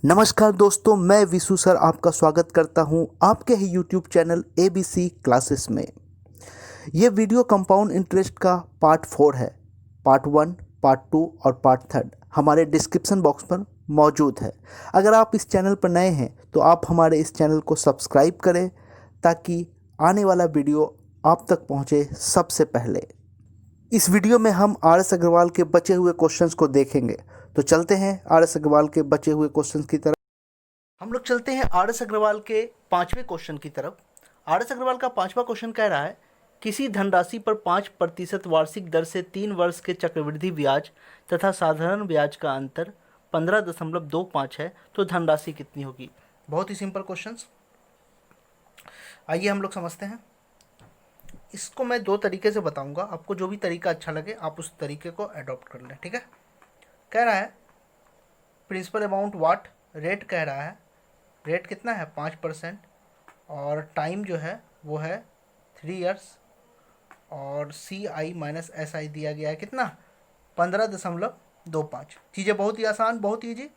नमस्कार दोस्तों, मैं विशु सर आपका स्वागत करता हूं आपके ही यूट्यूब चैनल ABC क्लासेस में। ये वीडियो कंपाउंड इंटरेस्ट का पार्ट 4 है। पार्ट 1, पार्ट 2 और पार्ट 3 हमारे डिस्क्रिप्शन बॉक्स पर मौजूद है। अगर आप इस चैनल पर नए हैं तो आप हमारे इस चैनल को सब्सक्राइब करें ताकि आने वाला वीडियो आप तक पहुंचे सबसे पहले। इस वीडियो में हम RS अग्रवाल के बचे हुए क्वेश्चंस को देखेंगे। तो चलते हैं RS अग्रवाल के बचे हुए क्वेश्चंस की तरफ। हम लोग चलते हैं RS अग्रवाल के 5वें क्वेश्चन की तरफ। RS अग्रवाल का 5वां क्वेश्चन कह रहा है, किसी धनराशि पर 5% वार्षिक दर से 3 वर्ष के चक्रवृद्धि ब्याज तथा साधारण ब्याज का अंतर 15.25 है, तो धनराशि कितनी होगी। बहुत ही सिंपल क्वेश्चन, आइए हम लोग समझते हैं। इसको मैं 2 तरीके से बताऊंगा, आपको जो भी तरीका अच्छा लगे आप उस तरीके को अडॉप्ट कर लें। ठीक है। कह रहा है प्रिंसिपल अमाउंट वाट, रेट कह रहा है, रेट कितना है 5%, और टाइम जो है वो है 3 इयर्स, और CI माइनस SI दिया गया है कितना 15.25। चीज़ें बहुत ही आसान, बहुत ईजी।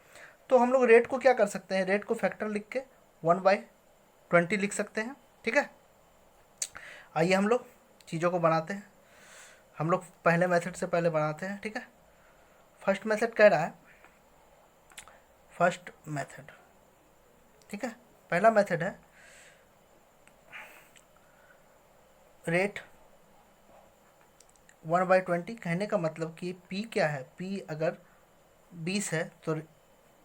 तो हम लोग रेट को क्या कर सकते हैं, रेट को फैक्टर लिख के 1/20 लिख सकते हैं। ठीक है। आइए हम लोग चीज़ों को बनाते हैं। हम लोग पहले मेथड से पहले बनाते हैं। ठीक है। फर्स्ट मेथड कह रहा है, फर्स्ट मेथड, ठीक है, पहला मेथड है रेट 1/20। कहने का मतलब कि P क्या है, P अगर 20 है तो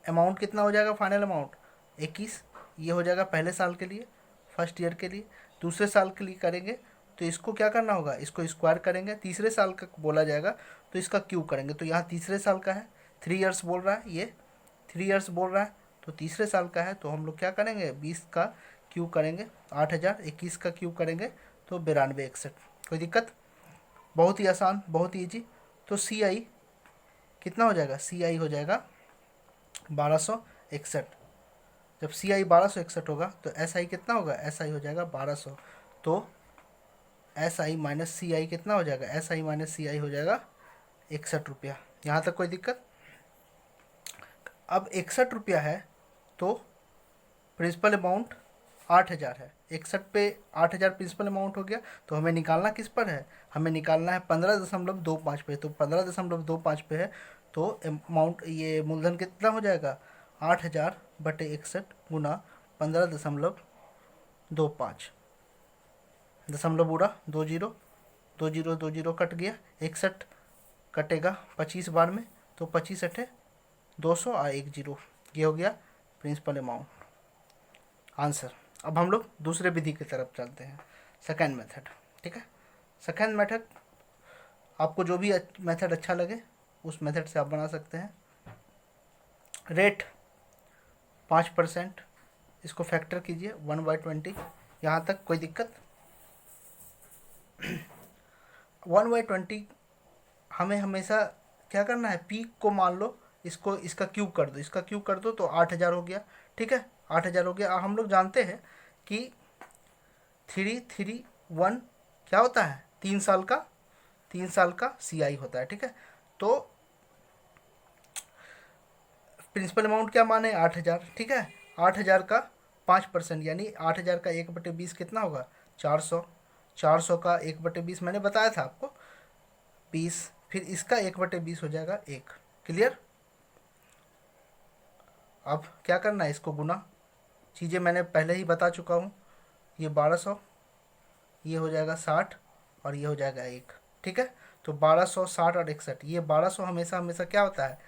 अमाउंट कितना हो जाएगा, फाइनल अमाउंट 21। ये हो जाएगा पहले साल के लिए, फर्स्ट ईयर के लिए। दूसरे साल के लिए करेंगे तो इसको क्या करना होगा, इसको स्क्वायर करेंगे। तीसरे साल का बोला जाएगा तो इसका क्यू करेंगे। तो यहाँ तीसरे साल का है, 3 इयर्स बोल रहा है, ये 3 इयर्स बोल रहा है, तो तीसरे साल का है। तो हम लोग क्या करेंगे, 20 का क्यू करेंगे 8000, 21 का क्यू करेंगे तो 9261। कोई दिक्कत, बहुत ही आसान, बहुत ही ईजी। तो CI कितना हो जाएगा, CI हो जाएगा 1261। जब CI 1261 होगा तो SI कितना होगा, SI हो जाएगा 1200। तो SI माइनस CI कितना हो जाएगा, SI माइनस CI हो जाएगा 61 रुपया। यहाँ तक कोई दिक्कत। अब 61 रुपया है तो प्रिंसिपल अमाउंट 8000 है। 61 पे 8000 प्रिंसिपल अमाउंट हो गया। तो हमें निकालना किस पर है, हमें निकालना है 15.25 पे। तो 15.25 पे है तो अमाउंट, ये मूलधन कितना हो जाएगा 8000/61 गुना 15.25। दशमलव उड़ा, 2 जीरो, 2 जीरो 2 जीरो कट गया, 61 कटेगा 25 बार में, तो 25 अठे 200 और 1 जीरो, ये हो गया प्रिंसिपल अमाउंट, आंसर। अब हम लोग दूसरे विधि की तरफ चलते हैं, सेकेंड मेथड। ठीक है। सेकेंड मेथड, आपको जो भी मेथड अच्छा लगे उस मेथड से आप बना सकते हैं। रेट 5%, इसको फैक्टर कीजिए 1/20। यहाँ तक कोई दिक्कत। 1/20 हमें हमेशा क्या करना है, P को मान लो, इसको इसका क्यूब कर दो, इसका क्यूब कर दो तो 8000 हो गया। ठीक है, 8000 हो गया। हम लोग जानते हैं कि 331 क्या होता है, 3 साल का, 3 साल का CI होता है। ठीक है। तो प्रिंसिपल अमाउंट क्या माने 8000। ठीक है। 8000 का 5% यानी 8000 का 1/20 कितना होगा 400। 400 का 1/20 मैंने बताया था आपको 20, फिर इसका 1/20 हो जाएगा 1। क्लियर। अब क्या करना है, इसको गुना, चीज़ें मैंने पहले ही बता चुका हूँ। ये 1200, ये हो जाएगा 60 और ये हो जाएगा 1। ठीक है। तो 1200, 60 और 61, ये 1200 हमेशा हमेशा क्या होता है,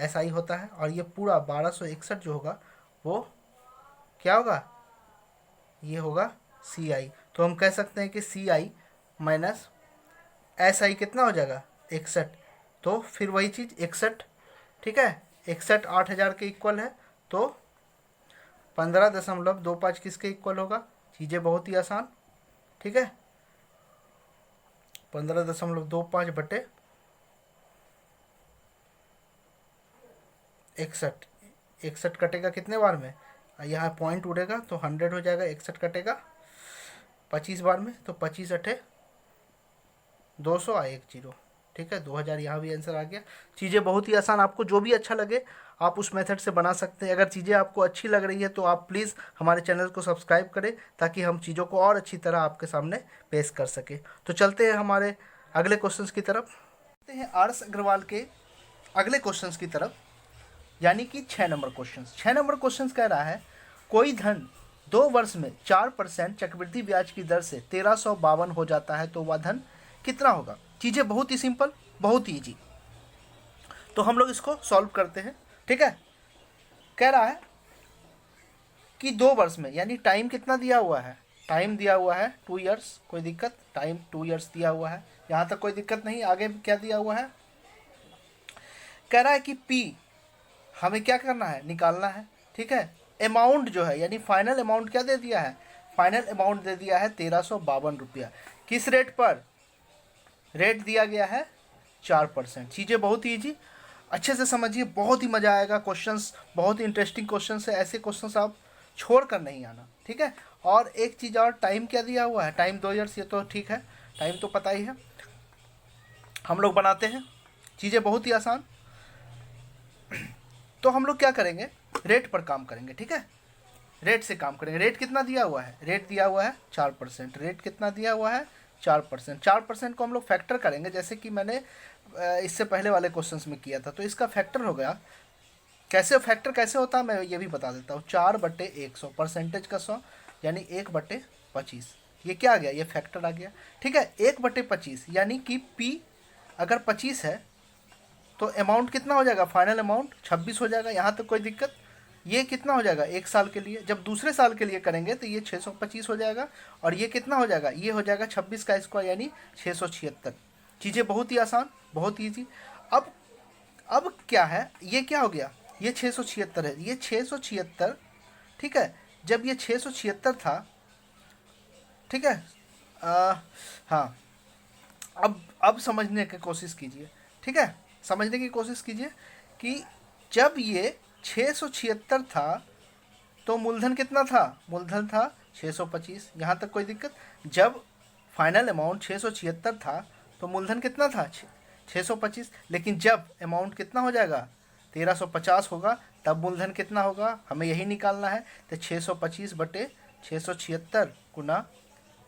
SI होता है। और ये पूरा 1261 जो होगा वो क्या होगा, ये होगा CI। तो हम कह सकते हैं कि CI माइनस SI कितना हो जाएगा 61। तो फिर वही चीज़ 61। ठीक है। 61 8000 के इक्वल है, तो 15.25 किसके इक्वल होगा, चीज़ें बहुत ही आसान। ठीक है। 15.25 बटे 61, 61 कटेगा कितने बार में, यहाँ पॉइंट उड़ेगा तो 100 हो जाएगा। 61 कटेगा 25 बार में तो 25 अठे 200 और 1 जीरो। ठीक है, 2000 यहाँ भी आंसर आ गया। चीज़ें बहुत ही आसान, आपको जो भी अच्छा लगे आप उस मेथड से बना सकते हैं। अगर चीज़ें आपको अच्छी लग रही है तो आप प्लीज़ हमारे चैनल को सब्सक्राइब करें ताकि हम चीज़ों को और अच्छी तरह आपके सामने पेश कर सकें। तो चलते हैं हमारे अगले क्वेश्चंस की तरफ। चलते हैं आरएस अग्रवाल के अगले क्वेश्चंस की तरफ, यानी कि 6 नंबर क्वेश्चन। 6 नंबर क्वेश्चन कह रहा है कोई धन 2 वर्ष में 4% चक्रवृद्धि ब्याज की दर से 1352 हो जाता है तो वह धन कितना होगा। चीज़ें बहुत ही सिंपल, बहुत ही ईजी। तो हम लोग इसको सॉल्व करते हैं, ठीक है। कह रहा है कि 2 वर्ष में, यानी टाइम कितना दिया हुआ है, टाइम दिया हुआ है 2 ईयर्स, कोई दिक्कत, टाइम 2 ईयर्स दिया हुआ है, यहाँ तक कोई दिक्कत नहीं। आगे क्या दिया हुआ है, कह रहा है कि पी हमें क्या करना है, निकालना है, ठीक है। अमाउंट जो है, यानी फाइनल अमाउंट क्या दे दिया है, फाइनल अमाउंट दे दिया है 1352 रुपया। किस रेट पर, रेट दिया गया है 4%। चीज़ें बहुत ही ईजी, अच्छे से समझिए, बहुत ही मज़ा आएगा। क्वेश्चंस बहुत ही इंटरेस्टिंग क्वेश्चंस है, ऐसे क्वेश्चंस आप छोड़ कर नहीं आना, ठीक है। और एक चीज़ और, टाइम क्या दिया हुआ है, टाइम 2 ईयर्स, ये तो ठीक है, टाइम तो पता ही है। हम लोग बनाते हैं, चीज़ें बहुत ही आसान। तो हम लोग क्या करेंगे, रेट पर काम करेंगे, ठीक है, रेट से काम करेंगे। रेट कितना दिया हुआ है, रेट दिया हुआ है 4%। रेट कितना दिया हुआ है 4%। 4% को हम लोग फैक्टर करेंगे, जैसे कि मैंने इससे पहले वाले क्वेश्चंस में किया था। तो इसका फैक्टर हो गया, कैसे फैक्टर कैसे होता है मैं ये भी बता देता हूँ। 4/100, परसेंटेज का 100, यानी 1/25। ये क्या आ गया, ये फैक्टर आ गया, ठीक है। 1/25 यानी कि P अगर 25 है तो अमाउंट कितना हो जाएगा, फाइनल अमाउंट 26 हो जाएगा। यहाँ तक कोई दिक्कत। ये कितना हो जाएगा 1 साल के लिए, जब दूसरे साल के लिए करेंगे तो ये 625 हो जाएगा। और ये कितना हो जाएगा, ये हो जाएगा 26 का स्क्वायर यानी 676। चीज़ें बहुत ही आसान, बहुत ईजी। अब क्या है, ये क्या हो गया, ये 676 है, ये 676, ठीक है। जब ये 676 था, ठीक है, हाँ, अब समझने की कोशिश कीजिए, ठीक है, समझने की कोशिश कीजिए कि जब ये 676 था तो मूलधन कितना था, मूलधन था 625। यहाँ तक कोई दिक्कत। जब फाइनल अमाउंट 676 था तो मूलधन कितना था 625। लेकिन जब अमाउंट कितना हो जाएगा 1350 होगा तब मूलधन कितना होगा, हमें यही निकालना है। तो 625/676 गुना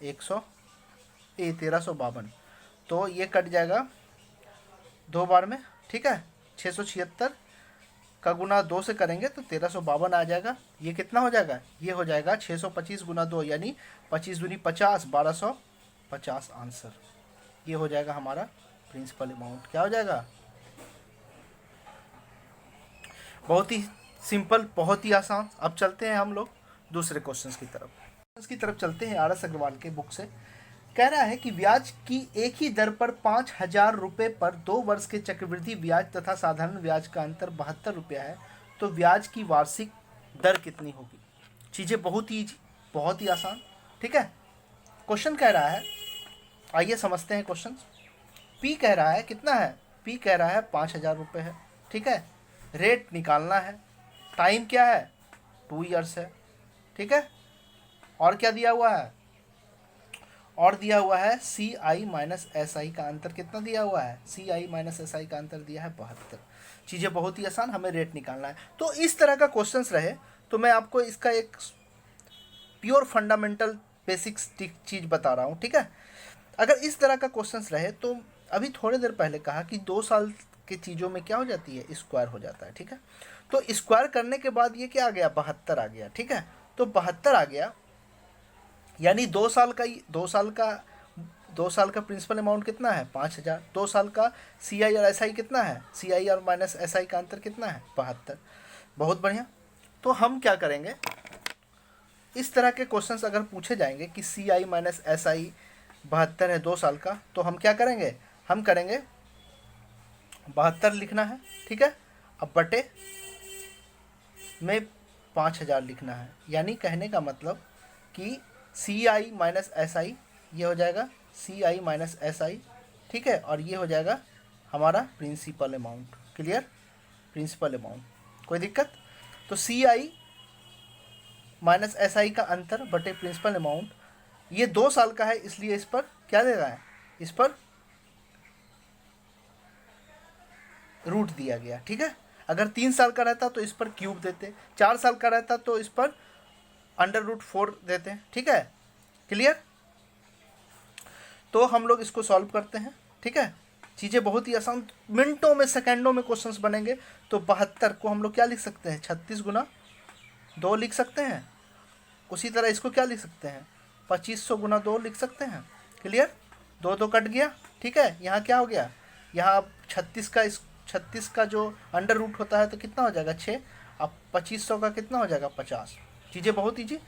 1352, तो ये कट जाएगा 2 बार में, ठीक है। 676 का गुना 2 से करेंगे तो 1352 आ जाएगा। ये कितना हो जाएगा, ये हो जाएगा 625 गुना 2 यानी 25 दूनी 50, 1250 आंसर। ये हो जाएगा हमारा प्रिंसिपल अमाउंट। क्या हो जाएगा, बहुत ही सिंपल, बहुत ही आसान। अब चलते हैं हम लोग दूसरे क्वेश्चंस की तरफ चलते हैं। आरएस अग्रवाल के बुक से कह रहा है कि ब्याज की एक ही दर पर 5000 रुपये पर 2 वर्ष के चक्रवृद्धि ब्याज तथा साधारण ब्याज का अंतर 72 रुपया है, तो ब्याज की वार्षिक दर कितनी होगी। चीज़ें बहुत ही ईजी, बहुत ही आसान, ठीक है। क्वेश्चन कह रहा है, आइए समझते हैं क्वेश्चन। पी कह रहा है कितना है, पी कह रहा है 5000 रुपये है, ठीक है। रेट निकालना है, टाइम क्या है 2 ईयर्स है, ठीक है। और क्या दिया हुआ है, और दिया हुआ है CI माइनस SI का अंतर कितना दिया हुआ है, CI माइनस SI का अंतर दिया है 72। चीज़ें बहुत ही आसान, हमें रेट निकालना है। तो इस तरह का क्वेश्चंस रहे तो मैं आपको इसका एक प्योर फंडामेंटल बेसिक्स चीज़ बता रहा हूँ, ठीक है। अगर इस तरह का क्वेश्चंस रहे तो अभी थोड़ी देर पहले कहा कि 2 साल की चीज़ों में क्या हो जाती है, स्क्वायर हो जाता है, ठीक है। तो स्क्वायर करने के बाद ये क्या आ गया, 72 आ गया, ठीक है। तो 72 आ गया यानी 2 साल का 2 साल का प्रिंसिपल अमाउंट कितना है 5000। 2 साल का CI और SI कितना है, CI और माइनस SI का अंतर कितना है 72। बहुत बढ़िया। तो हम क्या करेंगे, इस तरह के क्वेश्चंस अगर पूछे जाएंगे कि CI माइनस SI 72 है 2 साल का, तो हम क्या करेंगे, हम करेंगे 72 लिखना है, ठीक है। अब बटे में 5000 लिखना है, यानी कहने का मतलब कि CI माइनस SI, ये हो जाएगा CI माइनस SI, ठीक है। और ये हो जाएगा हमारा principal amount. Clear, principal amount, कोई दिक्कत। तो CI माइनस SI का अंतर बटे प्रिंसिपल अमाउंट, ये 2 साल का है इसलिए इस पर क्या दे रहा है, इस पर रूट दिया गया, ठीक है। अगर 3 साल का रहता तो इस पर क्यूब देते, 4 साल का रहता तो इस पर √4 देते हैं, ठीक है। क्लियर। तो हम लोग इसको सॉल्व करते हैं, ठीक है। चीज़ें बहुत ही आसान, मिनटों में सेकंडों में क्वेश्चंस बनेंगे। तो 72 को हम लोग क्या लिख सकते हैं, 36 गुना 2 लिख सकते हैं। उसी तरह इसको क्या लिख सकते हैं, 2500 गुना 2 लिख सकते हैं। क्लियर। 2 2 कट गया, ठीक है। यहाँ क्या हो गया, यहाँ 36 का जो अंडर रूट होता है तो कितना हो जाएगा 6। अब 2500 का कितना हो जाएगा 50। चीज़ें बहुत ईजी।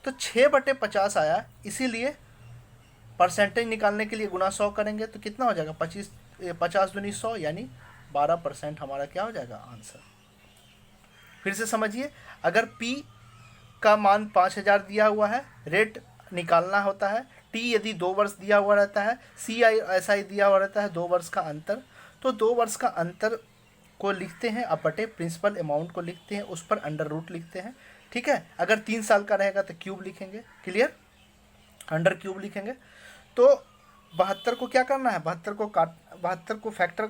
तो 6/50 आया, इसीलिए परसेंटेज निकालने के लिए गुना 100 करेंगे तो कितना हो जाएगा 50 दूनी 100, यानी 12% हमारा क्या हो जाएगा आंसर। फिर से समझिए, अगर P का मान 5000 दिया हुआ है, रेट निकालना होता है। T यदि 2 वर्ष दिया हुआ रहता है, CI दिया हुआ रहता है 2 वर्ष का अंतर, तो 2 वर्ष का अंतर को लिखते हैं अपटे प्रिंसिपल अमाउंट को लिखते हैं, उस पर अंडर रूट लिखते हैं, ठीक है। अगर 3 साल का रहेगा तो क्यूब लिखेंगे। क्लियर, अंडर क्यूब लिखेंगे। तो 72 को क्या करना है, 72 को फैक्टर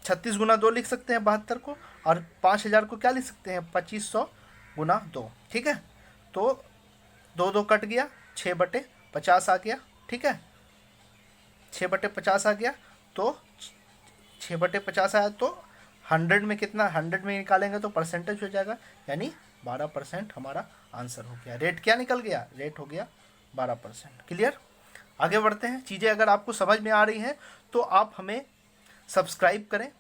36 गुना 2 लिख सकते हैं 72 को, और 5000 को क्या लिख सकते हैं 2500 गुना 2, ठीक है। तो 2 2 कट गया, 6/50 आ गया, ठीक है। 6/50 आ गया, तो 6/50 आया तो 100 में कितना, 100 में निकालेंगे तो परसेंटेज हो जाएगा, यानी 12% हमारा आंसर हो गया। रेट क्या निकल गया, रेट हो गया 12%। क्लियर। आगे बढ़ते हैं। चीज़ें अगर आपको समझ में आ रही हैं तो आप हमें सब्सक्राइब करें,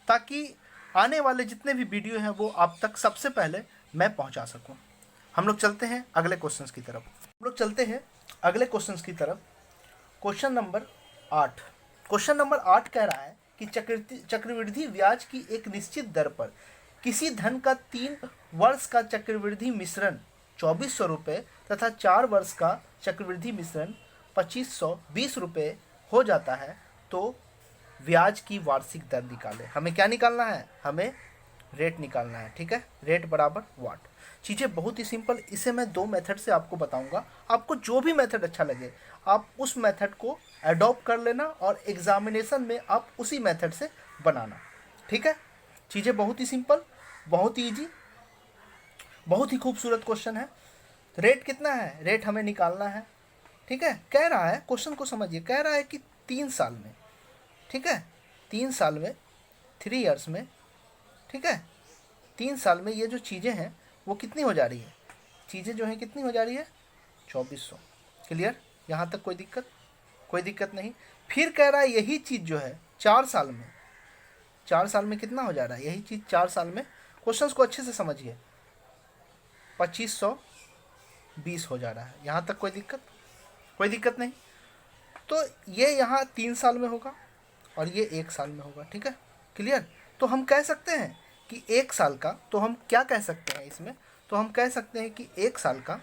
ताकि आने वाले जितने भी वीडियो हैं वो आप तक सबसे पहले मैं पहुंचा सकूं। हम लोग चलते हैं अगले क्वेश्चंस की तरफ। Question number 8। क्वेश्चन नंबर 8 कह रहा है कि चक्रवृद्धि ब्याज की एक निश्चित दर पर किसी धन का 3 वर्ष का चक्रवृद्धि मिश्रण 2400 रुपये तथा 4 वर्ष का चक्रवृद्धि मिश्रण 2520 रुपये हो जाता है, तो ब्याज की वार्षिक दर निकालें। हमें क्या निकालना है, हमें रेट निकालना है, ठीक है। रेट बराबर वाट। चीज़ें बहुत ही सिंपल। इसे मैं 2 मेथड से आपको बताऊंगा, आपको जो भी मेथड अच्छा लगे आप उस मेथड को अडॉप्ट कर लेना और एग्जामिनेशन में आप उसी मेथड से बनाना, ठीक है। चीज़ें बहुत ही सिंपल, बहुत ही ईजी, बहुत ही खूबसूरत क्वेश्चन है। रेट कितना है, रेट हमें निकालना है, ठीक है। कह रहा है, क्वेश्चन को समझिए, कह रहा है कि 3 साल में, ठीक है, 3 साल में 3 इयर्स में, ठीक है, 3 साल में ये जो चीज़ें हैं वो कितनी हो जा रही है, चीज़ें जो हैं कितनी हो जा रही है 2400। क्लियर। यहाँ तक कोई दिक्कत नहीं। फिर कह रहा है यही चीज़ जो है 4 साल में, 4 साल में कितना हो जा रहा है, यही चीज़ 4 साल में, क्वेश्चन को अच्छे से समझिए, 2520 हो जा रहा है। यहाँ तक कोई दिक्कत नहीं। तो ये यहाँ 3 साल में होगा और ये 1 साल में होगा, ठीक है। क्लियर। तो हम कह सकते हैं कि 1 साल का, तो हम क्या कह सकते हैं इसमें, तो हम कह सकते हैं कि 1 साल का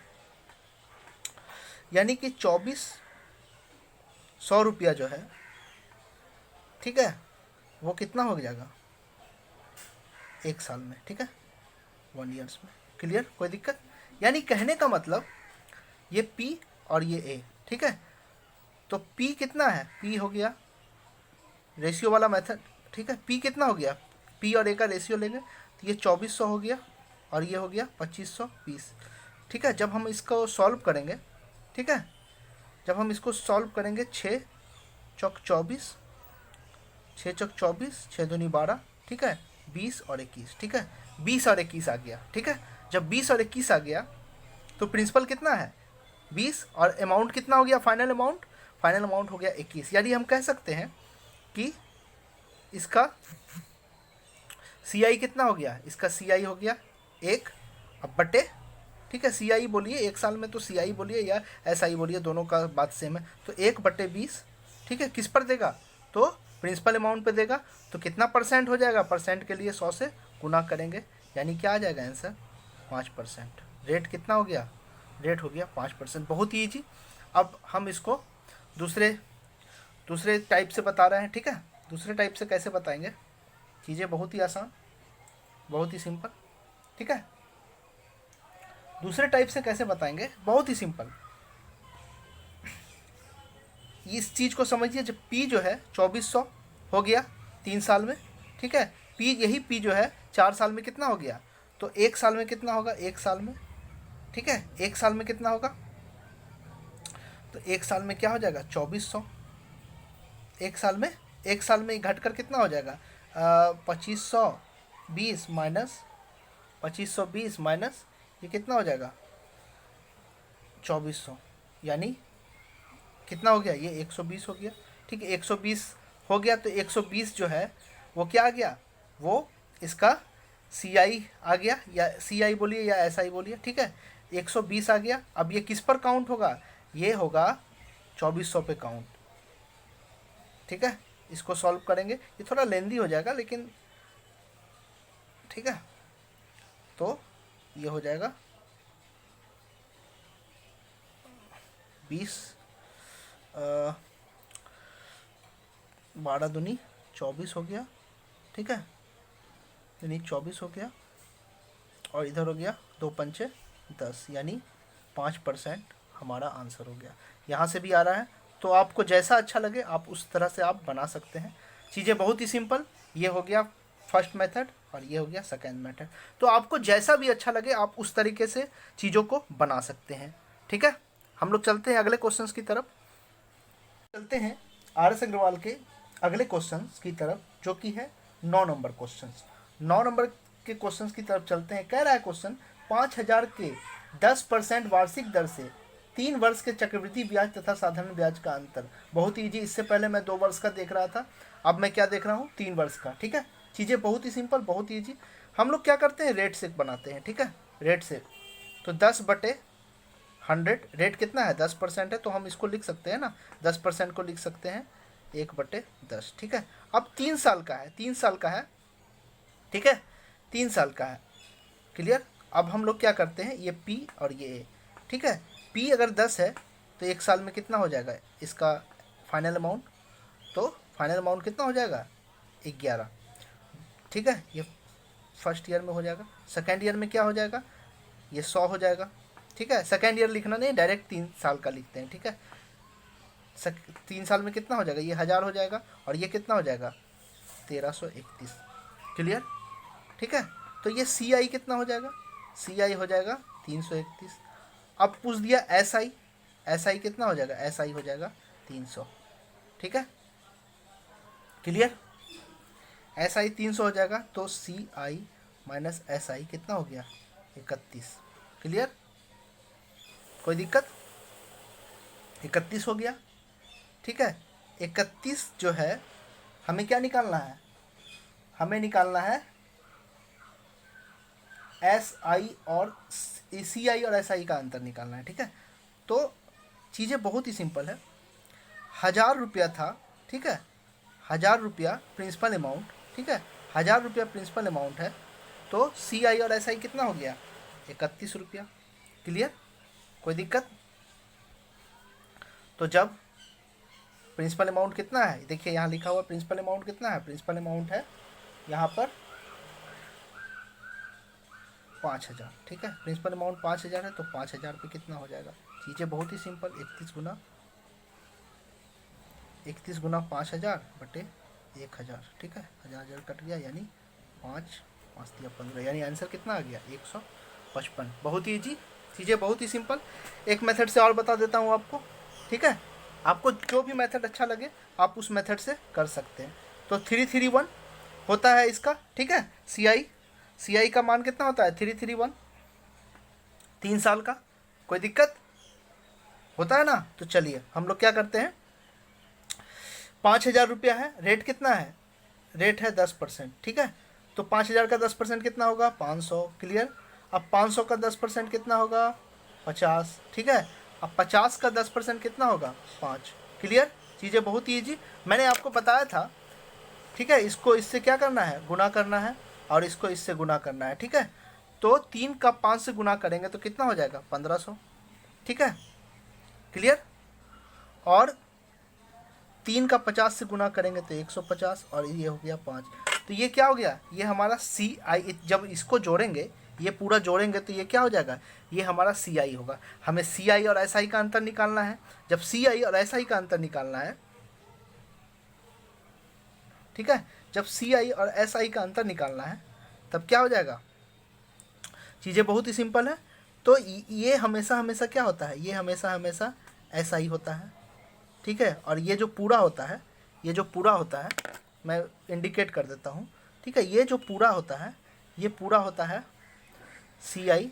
यानी कि 2400 रुपया जो है, ठीक है, वो कितना हो जाएगा 1 साल में, ठीक है, 1 ईयर्स में। क्लियर, कोई दिक्कत। यानी कहने का मतलब ये P और ये A, ठीक है। तो P कितना है, P हो गया रेशियो वाला मेथड, ठीक है। P कितना हो गया, P और A का रेशियो लेंगे तो ये 2400 हो गया और ये हो गया 2520, ठीक है। जब हम इसको सॉल्व करेंगे, ठीक है, जब हम इसको सॉल्व करेंगे 6 चौक 24, 6 चौक 24, 6 दूनी 12, ठीक है, 20 और 21, ठीक है, 20 और 21 आ गया, ठीक है। जब 20 और 21 आ गया तो प्रिंसिपल कितना है 20 और अमाउंट कितना हो गया, फाइनल अमाउंट हो गया 21। यानी हम कह सकते हैं कि इसका CI कितना हो गया, इसका CI हो गया 1 अब बटे, ठीक है, CI बोलिए 1 साल में, तो CI बोलिए या SI बोलिए, दोनों का बात सेम है। तो 1/20, ठीक है, किस पर देगा, तो प्रिंसिपल अमाउंट पे देगा। तो कितना परसेंट हो जाएगा, परसेंट के लिए 100 से गुना करेंगे, यानी क्या आ जाएगा आंसर 5%। रेट कितना हो गया, रेट हो गया 5%। बहुत ही ईजी। अब हम इसको दूसरे टाइप से बता रहे हैं, ठीक है। दूसरे टाइप से कैसे बताएंगे, चीज़ें बहुत ही आसान, बहुत ही सिंपल, ठीक है। दूसरे टाइप से कैसे बताएंगे, बहुत ही सिंपल। इस चीज़ को समझिए, जब P जो है 2400 हो गया, 3 साल में, ठीक है। पी, यही पी जो है 4 साल में कितना हो गया, तो 1 साल में कितना होगा, 1 साल में, ठीक है, 1 साल में कितना होगा, तो 1 साल में क्या हो जाएगा 2400। 1 साल में घट कर कितना हो जाएगा 2520 माइनस 2520 माइनस ये कितना हो जाएगा 2400, यानी कितना हो गया, ये 120 हो गया, ठीक है। 120 हो गया, तो 120 जो है वो क्या आ गया, वो इसका सी आई आ गया, या सी आई बोलिए या एस आई बोलिए, ठीक है। 120 आ गया। अब ये किस पर काउंट होगा, ये होगा 2400 पे काउंट, ठीक है। इसको सॉल्व करेंगे, ये थोड़ा लेंदी हो जाएगा लेकिन ठीक है। तो ये हो जाएगा 20 12 दूनी 24 हो गया, ठीक है, यानी 24 हो गया, और इधर हो गया 2 पंचे 10, यानी 5% हमारा आंसर हो गया। यहाँ से भी आ रहा है, तो आपको जैसा अच्छा लगे आप उस तरह से आप बना सकते हैं। चीज़ें बहुत ही सिंपल, ये हो गया फर्स्ट मेथड और ये हो गया सेकेंड मेथड। तो आपको जैसा भी अच्छा लगे आप उस तरीके से चीज़ों को बना सकते हैं, ठीक है। हम लोग चलते हैं अगले क्वेश्चंस की तरफ। चलते हैं आर एस अग्रवाल के अगले क्वेश्चंस की तरफ, जो कि है 9 नंबर क्वेश्चंस। 9 नंबर के क्वेश्चंस की तरफ चलते हैं। कह रहा है क्वेश्चन, 5000 के 10% वार्षिक दर से 3 वर्ष के चक्रवृद्धि ब्याज तथा साधारण ब्याज का अंतर। बहुत ईजी, इससे पहले मैं 2 वर्ष का देख रहा था, अब मैं क्या देख रहा हूँ 3 वर्ष का, ठीक है। चीज़ें बहुत ही सिंपल, बहुत ईजी। हम लोग क्या करते हैं, रेट से बनाते हैं, ठीक है, रेट से। तो 10/100, रेट कितना है 10% है, तो हम इसको लिख सकते हैं ना, 10% को लिख सकते हैं 1/10, ठीक है। अब 3 साल का है, 3 साल का है, ठीक है, 3 साल का है, क्लियर। अब हम लोग क्या करते हैं, ये P और ये A, ठीक है। P अगर 10 है तो 1 साल में कितना हो जाएगा इसका फाइनल अमाउंट, तो फाइनल अमाउंट कितना हो जाएगा 11, ठीक है। ये फर्स्ट ईयर में हो जाएगा। सेकेंड ईयर में क्या हो जाएगा, ये 100 हो जाएगा, ठीक है। सेकेंड ईयर लिखना नहीं, डायरेक्ट 3 साल का लिखते हैं, ठीक है। 3 साल में कितना हो जाएगा, ये 1000 हो जाएगा, और ये कितना हो जाएगा 1331, क्लियर, ठीक है। तो ये सी आई कितना हो जाएगा, सी आई हो जाएगा 331। अब पूछ दिया एस आई, एस आई कितना हो जाएगा, एस आई हो जाएगा 300, ठीक है, क्लियर। एस आई 300 हो जाएगा, तो सी आई माइनस एस आई कितना हो गया 31, क्लियर, कोई दिक्कत, 31 हो गया, ठीक है। 31 जो है हमें क्या निकालना है, हमें निकालना है एस आई और सी आई और एस आई का अंतर निकालना है, ठीक है। तो चीज़ें बहुत ही सिंपल है। 1000 रुपया था, ठीक है, 1000 रुपया प्रिंसिपल अमाउंट, ठीक है, 1000 रुपया प्रिंसिपल अमाउंट है, तो सी आई और एस आई कितना हो गया 31 रुपया, क्लियर, कोई दिक्कत। तो जब प्रिंसिपल अमाउंट कितना है, देखिए यहाँ लिखा हुआ प्रिंसिपल अमाउंट कितना है, प्रिंसिपल अमाउंट है यहाँ पर 5000, ठीक है, प्रिंसिपल अमाउंट 5000 है, तो 5000 पे कितना हो जाएगा। चीज़ें बहुत ही सिंपल, 31 गुना 5000 बटे 1000, ठीक है, 1000 कट गया, यानी 5 5 दिया 15, यानी आंसर कितना आ गया 155। बहुत ही ईजी, चीज़ें बहुत ही सिंपल। एक मेथड से और बता देता हूँ आपको, ठीक है, आपको जो भी मेथड अच्छा लगे आप उस मेथड से कर सकते हैं। तो 331 होता है इसका, ठीक है, सी आई का मान कितना होता है 331, 3 साल का, कोई दिक्कत होता है ना। तो चलिए हम लोग क्या करते हैं, 5000 रुपया है, रेट कितना है, रेट है 10%, ठीक है। तो 5000 का 10% कितना होगा 500, क्लियर। अब 500 का 10% कितना होगा 50, ठीक है। अब 50 का 10% कितना होगा 5, क्लियर। चीज़ें बहुत ईजी, मैंने आपको बताया था, ठीक है। इसको इससे क्या करना है, गुना करना है, और इसको इससे गुना करना है, ठीक है। तो 3 का 5 से गुना करेंगे तो कितना हो जाएगा 1500, ठीक है, क्लियर। और 3 का 50 से गुना करेंगे तो 150, और ये हो गया 5। तो ये क्या हो गया, ये हमारा सी आई, जब इसको जोड़ेंगे, ये पूरा जोड़ेंगे तो ये क्या हो जाएगा, ये हमारा सी आई होगा। हमें सी आई और एस आई का अंतर निकालना है। जब सी आई और एस आई का अंतर निकालना है, ठीक है, जब CI और SI का अंतर निकालना है तब क्या हो जाएगा। चीज़ें बहुत ही सिंपल है। तो ये हमेशा हमेशा क्या होता है, ये हमेशा हमेशा SI होता है, ठीक है। और ये जो पूरा होता है, ये जो पूरा होता है, मैं इंडिकेट कर देता हूँ, ठीक है। ये जो पूरा होता है, ये पूरा होता है CI,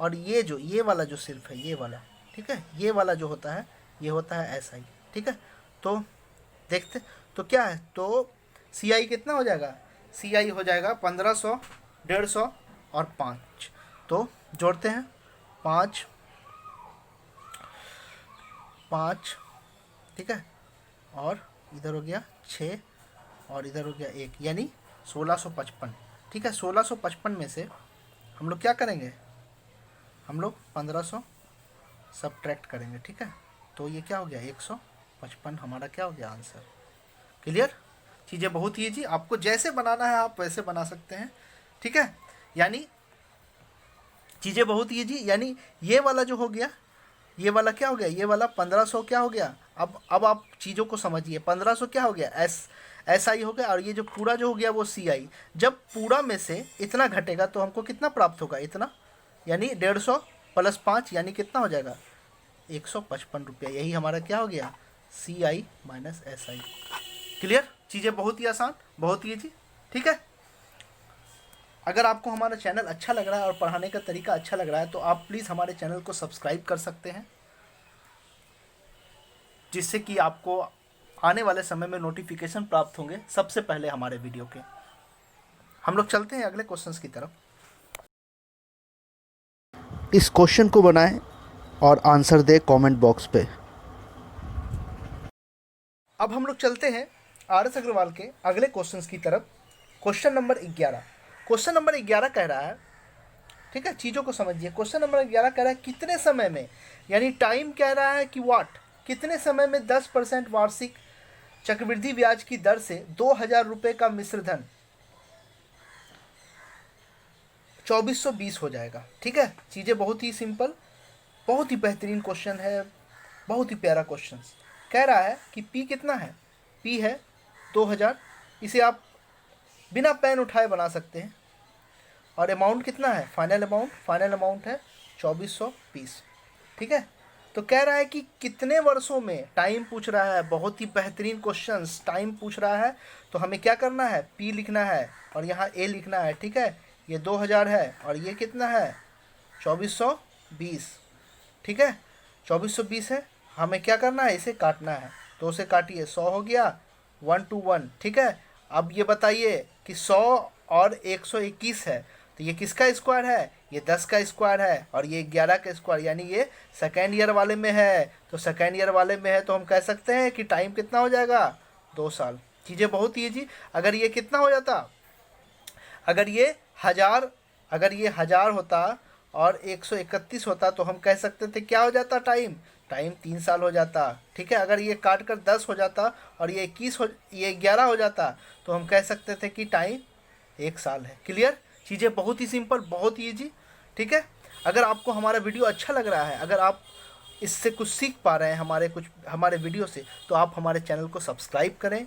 और ये वाला जो सिर्फ है, ये वाला, ठीक है, ये वाला जो होता है ये होता है SI, ठीक है। तो देखते तो क्या है, तो CI कितना हो जाएगा, CI हो जाएगा 1500, 150 और 5। तो जोड़ते हैं, 5 5, ठीक है, और इधर हो गया 6 और इधर हो गया 1, यानी 1655, ठीक है। 1655 में से हम लोग क्या करेंगे, हम लोग 1500 सब्ट्रैक्ट करेंगे, ठीक है। तो ये क्या हो गया, 155 हमारा क्या हो गया आंसर। क्लियर। चीज़ें बहुत ही ईजी, आपको जैसे बनाना है आप वैसे बना सकते हैं, ठीक है। यानी चीज़ें बहुत ईजी, यानी ये वाला जो हो गया, ये वाला क्या हो गया, ये वाला 1500 क्या हो गया। अब आप चीज़ों को समझिए, 1500 क्या हो गया, SI हो गया, और ये जो पूरा जो हो गया वो CI। जब पूरा में से इतना घटेगा तो हमको कितना प्राप्त होगा, इतना, यानी 150 + 5 यानी कितना हो जाएगा, 155 रुपया। यही हमारा क्या हो गया, CI - SI। क्लियर। चीज़ें बहुत ही आसान, बहुत ही ईजी, ठीक है। अगर आपको हमारा चैनल अच्छा लग रहा है और पढ़ाने का तरीका अच्छा लग रहा है तो आप प्लीज़ हमारे चैनल को सब्सक्राइब कर सकते हैं, जिससे कि आपको आने वाले समय में नोटिफिकेशन प्राप्त होंगे सबसे पहले हमारे वीडियो के। हम लोग चलते हैं अगले क्वेश्चंस की तरफ। इस क्वेश्चन को बनाएं और आंसर दें कमेंट बॉक्स पे। अब हम लोग चलते हैं RS अग्रवाल के अगले क्वेश्चंस की तरफ। Question number 11। क्वेश्चन नंबर 11 कह रहा है, ठीक है, चीज़ों को समझिए। क्वेश्चन नंबर 11 कह रहा है कितने समय में, यानी टाइम कह रहा है कि वाट, कितने समय में 10% वार्षिक चक्रवृद्धि ब्याज की दर से 2000 रुपये का मिश्र धन 2420 हो जाएगा, ठीक है। चीज़ें बहुत ही सिंपल, बहुत ही बेहतरीन क्वेश्चन है, बहुत ही प्यारा क्वेश्चन। कह रहा है कि P कितना है, P है 2000, इसे आप बिना पेन उठाए बना सकते हैं। और अमाउंट कितना है, फाइनल अमाउंट है 2420, ठीक है। तो कह रहा है कि कितने वर्षों में, टाइम पूछ रहा है, बहुत ही बेहतरीन क्वेश्चन, टाइम पूछ रहा है। तो हमें क्या करना है, P लिखना है और यहाँ A लिखना है, ठीक है। ये 2000 है और ये कितना है 2420, ठीक है। 2420 है, हमें क्या करना है, इसे काटना है। तो उसे काटिए, 100 हो गया 1 to 1, ठीक है। अब ये बताइए कि 100 और 121 है, तो ये किसका स्क्वायर है, ये 10 का स्क्वायर है, और ये 11 का स्क्वायर, यानी ये सेकेंड ईयर वाले में है। तो सेकेंड ईयर वाले में है तो हम कह सकते हैं कि टाइम कितना हो जाएगा, 2 साल। चीज़ें बहुत ही ईजी। अगर ये कितना हो जाता, अगर ये 1000 होता और 131 होता तो हम कह सकते थे क्या हो जाता, टाइम 3 साल हो जाता, ठीक है। अगर ये काट कर 10 हो जाता और ये 11 हो जाता तो हम कह सकते थे कि टाइम 1 साल है। क्लियर। चीज़ें बहुत ही सिंपल, बहुत ही ईजी, ठीक है। अगर आपको हमारा वीडियो अच्छा लग रहा है, अगर आप इससे कुछ सीख पा रहे हैं हमारे वीडियो से, तो आप हमारे चैनल को सब्सक्राइब करें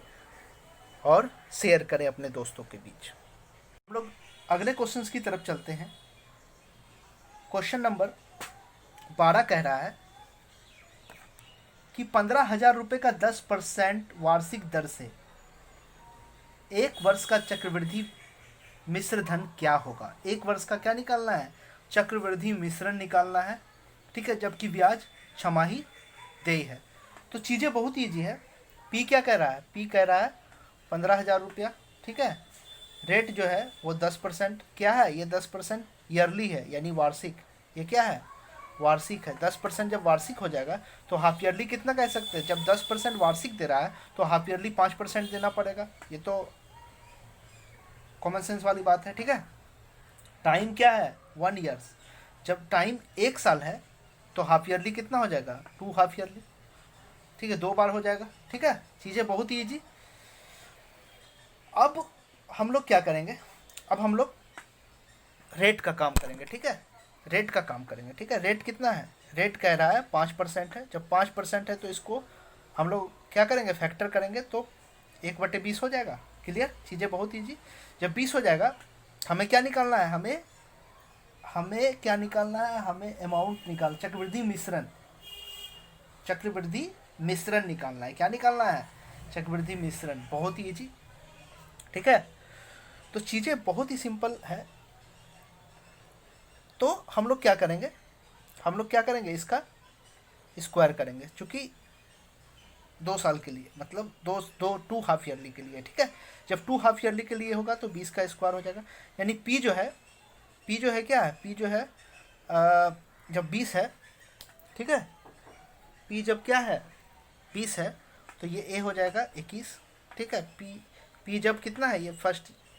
और शेयर करें अपने दोस्तों के बीच। हम लोग अगले क्वेश्चंस की तरफ चलते हैं। क्वेश्चन नंबर 12 कह रहा है कि 15,000 रुपये का 10% वार्षिक दर से 1 वर्ष का चक्रवृद्धि मिश्र धन क्या होगा। 1 वर्ष का क्या निकालना है, चक्रवृद्धि मिश्रण निकालना है, ठीक है, जबकि ब्याज छमाही देय है। तो चीज़ें बहुत ईजी है। P क्या कह रहा है, P कह रहा है 15,000 रुपया, ठीक है। रेट जो है वो 10% क्या है, ये 10% ईयरली है, यानी वार्षिक। ये क्या है, वार्षिक है। 10% जब वार्षिक हो जाएगा तो हाफ ईयरली कितना कह सकते हैं, जब 10% वार्षिक दे रहा है तो हाफ ईयरली 5% देना पड़ेगा। ये तो कॉमन सेंस वाली बात है, ठीक है। टाइम क्या है, 1 ईयर्स। जब टाइम 1 साल है तो हाफ ईयरली कितना हो जाएगा, 2 हाफ ईयरली, ठीक है, 2 बार हो जाएगा, ठीक है। चीज़ें बहुत ही ईजी। अब हम लोग क्या करेंगे, अब हम लोग रेट का काम करेंगे, ठीक है, रेट का काम करेंगे, ठीक है। रेट कितना है, रेट कह रहा है 5% है। जब 5% है तो इसको हम लोग क्या करेंगे, फैक्टर करेंगे तो 1/20 हो जाएगा, क्लियर, चीज़ें बहुत ईजी। जब 20 हो जाएगा हमें क्या निकालना है, हमें क्या निकालना है, हमें अमाउंट निकाल, चक्रवृद्धि मिश्रण निकालना है। क्या निकालना है, चक्रवृद्धि मिश्रण, बहुत ही ईजी। ठीक है, तो चीज़ें बहुत ही सिंपल है। तो हम लोग क्या करेंगे, इसका स्क्वायर करेंगे, चूँकि 2 साल के लिए, मतलब 2 हाफ ईयरली के लिए। ठीक है, जब 2 हाफ ईयरली के लिए होगा तो 20 का स्क्वायर हो जाएगा, यानी पी जो है क्या है, पी जो है जब 20 है, ठीक है, पी जब क्या है 20 है, तो ये ए हो जाएगा 21। ठीक है, पी जब कितना है, ये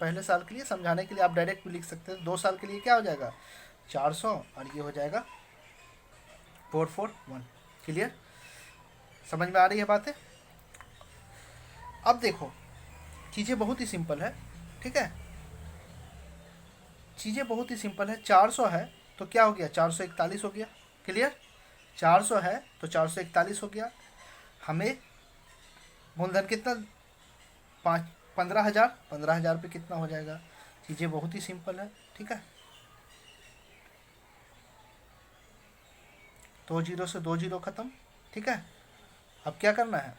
पहले साल के लिए समझाने के लिए आप डायरेक्ट भी लिख सकते हैं। 2 साल के लिए क्या हो जाएगा 400 और ये हो जाएगा 441। क्लियर, समझ में आ रही है बातें। अब देखो चीज़ें बहुत ही सिंपल है। ठीक है, चीज़ें बहुत ही सिंपल है। 400 है तो क्या हो गया, 441 हो गया। क्लियर, 400 है तो 441 हो गया। हमें मूलधन कितना, 15,000 पे कितना हो जाएगा। चीज़ें बहुत ही सिंपल है। ठीक है, 2 जीरो से 2 जीरो ख़त्म। ठीक है, अब क्या करना है,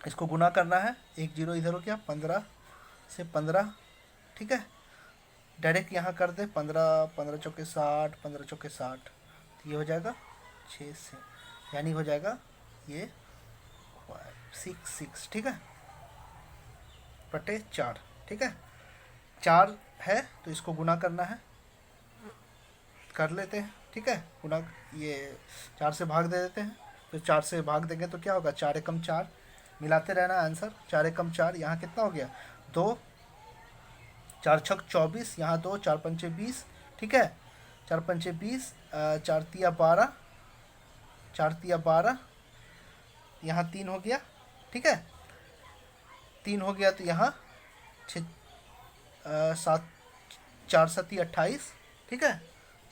इसको गुना करना है, 1 जीरो इधर हो गया, 15 से 15। ठीक है, डायरेक्ट यहाँ कर दे, 15 चौके 60, 15 चौके 60, तो ये हो जाएगा 6 से, यानी हो जाएगा ये 6। ठीक है, बटे 4। ठीक है, 4 है तो इसको गुना करना है, कर लेते हैं। ठीक है, गुना, ये 4 से भाग दे देते हैं, तो 4 से भाग देंगे तो क्या होगा, 4 एकम 4, मिलाते रहना आंसर, 4 एकम 4, यहाँ कितना हो गया 2, 4 छक 24, यहाँ 2, 4 पंचे 20। ठीक है, 4 पंचे 20, 4 तिया 12, 4 तिया 12, यहाँ 3 हो गया। ठीक है, 3 हो गया तो यहाँ 7, 4 सती 28। ठीक है,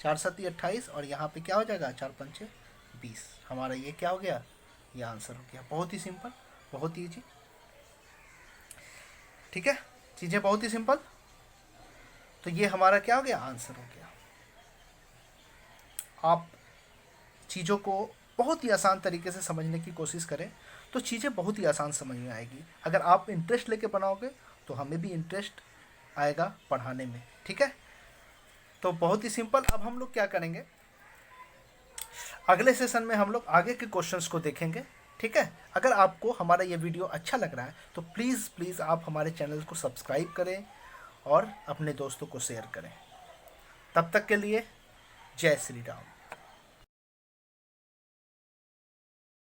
4 सती 28 और यहाँ पे क्या हो जाएगा 4 पंचे 20। हमारा ये क्या हो गया, ये आंसर हो गया। बहुत ही सिंपल, बहुत ही ईजी। ठीक है, चीज़ें बहुत ही सिंपल, तो ये हमारा क्या हो गया, आंसर हो गया। आप चीज़ों को बहुत ही आसान तरीके से समझने की कोशिश करें तो चीज़ें बहुत ही आसान समझ में आएगी। अगर आप इंटरेस्ट लेके बनाओगे तो हमें भी इंटरेस्ट आएगा पढ़ाने में। ठीक है, तो बहुत ही सिंपल। अब हम लोग क्या करेंगे, अगले सेशन में हम लोग आगे के क्वेश्चंस को देखेंगे। ठीक है, अगर आपको हमारा ये वीडियो अच्छा लग रहा है तो प्लीज़ आप हमारे चैनल को सब्सक्राइब करें और अपने दोस्तों को शेयर करें। तब तक के लिए जय श्री राम।